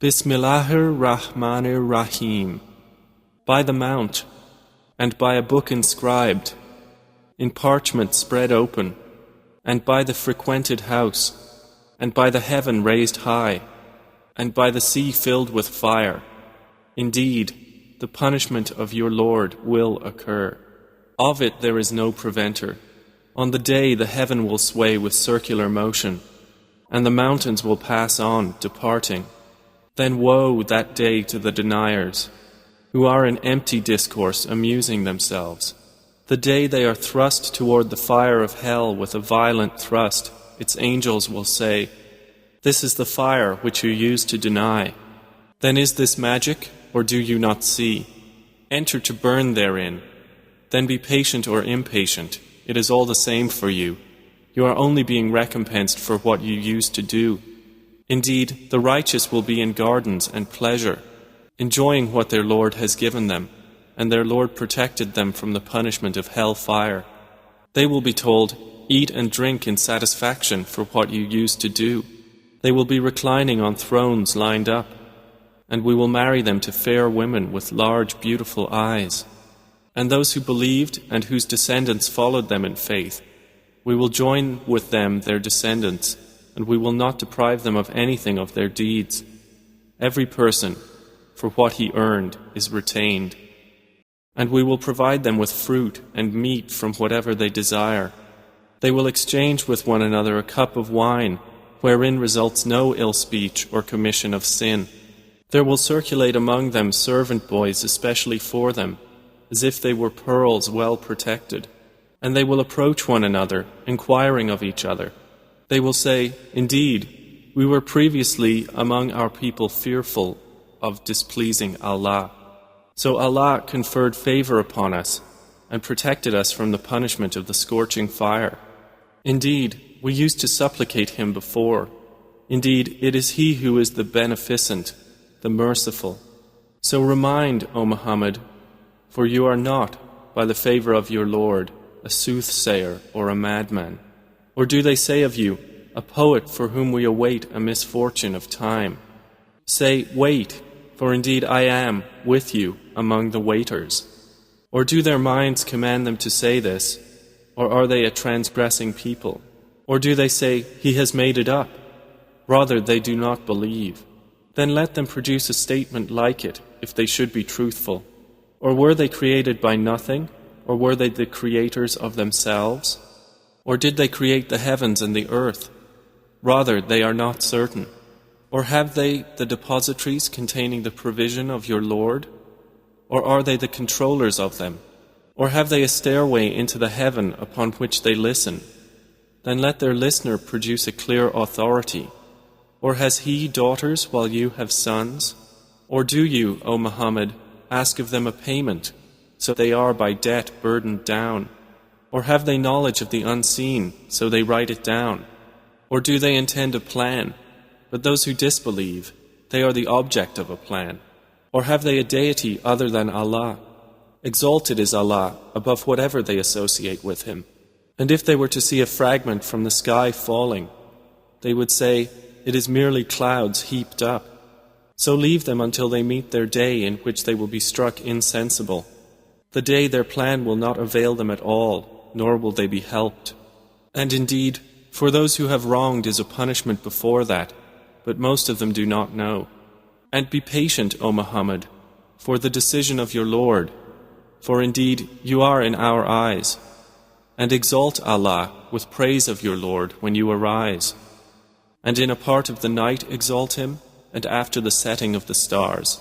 Bismillahir Rahmanir Rahim. By the mount, and by a book inscribed, in parchment spread open, and by the frequented house, and by the heaven raised high, and by the sea filled with fire. Indeed, the punishment of your Lord will occur. Of it there is no preventer. On the day the heaven will sway with circular motion, and the mountains will pass on, departing. Then woe that day to the deniers, who are in empty discourse amusing themselves. The day they are thrust toward the fire of hell with a violent thrust, its angels will say, "This is the fire which you used to deny. Then is this magic, or do you not see? Enter to burn therein. Then be patient or impatient, it is all the same for you. You are only being recompensed for what you used to do. Indeed, the righteous will be in gardens and pleasure, enjoying what their Lord has given them, and their Lord protected them from the punishment of hell fire. They will be told, eat and drink in satisfaction for what you used to do. They will be reclining on thrones lined up, and we will marry them to fair women with large beautiful eyes. And those who believed and whose descendants followed them in faith, we will join with them their descendants, and we will not deprive them of anything of their deeds. Every person, for what he earned, is retained. And we will provide them with fruit and meat from whatever they desire. They will exchange with one another a cup of wine, wherein results no ill speech or commission of sin. There will circulate among them servant boys especially for them, as if they were pearls well protected. And they will approach one another, inquiring of each other. They will say, "Indeed, we were previously among our people fearful of displeasing Allah. So Allah conferred favor upon us and protected us from the punishment of the scorching fire. Indeed, we used to supplicate Him before. Indeed, it is He who is the beneficent, the merciful. So remind, O Muhammad, for you are not, by the favor of your Lord, a soothsayer or a madman. Or do they say of you, a poet for whom we await a misfortune of time? Say, wait, for indeed I am with you among the waiters. Or do their minds command them to say this? Or are they a transgressing people? Or do they say, he has made it up? Rather, they do not believe. Then let them produce a statement like it, if they should be truthful. Or were they created by nothing? Or were they the creators of themselves? Or did they create the heavens and the earth? Rather, they are not certain. Or have they the depositories containing the provision of your Lord? Or are they the controllers of them? Or have they a stairway into the heaven upon which they listen? Then let their listener produce a clear authority. Or has he daughters while you have sons? Or do you, O Muhammad, ask of them a payment, so they are by debt burdened down? Or have they knowledge of the unseen, so they write it down? Or do they intend a plan? But those who disbelieve, they are the object of a plan. Or have they a deity other than Allah? Exalted is Allah above whatever they associate with Him. And if they were to see a fragment from the sky falling, they would say, it is merely clouds heaped up. So leave them until they meet their day in which they will be struck insensible. The day their plan will not avail them at all, nor will they be helped. And indeed, for those who have wronged is a punishment before that, but most of them do not know. And be patient, O Muhammad, for the decision of your Lord, for indeed you are in our eyes. And exalt Allah with praise of your Lord when you arise. And in a part of the night exalt Him, and after the setting of the stars.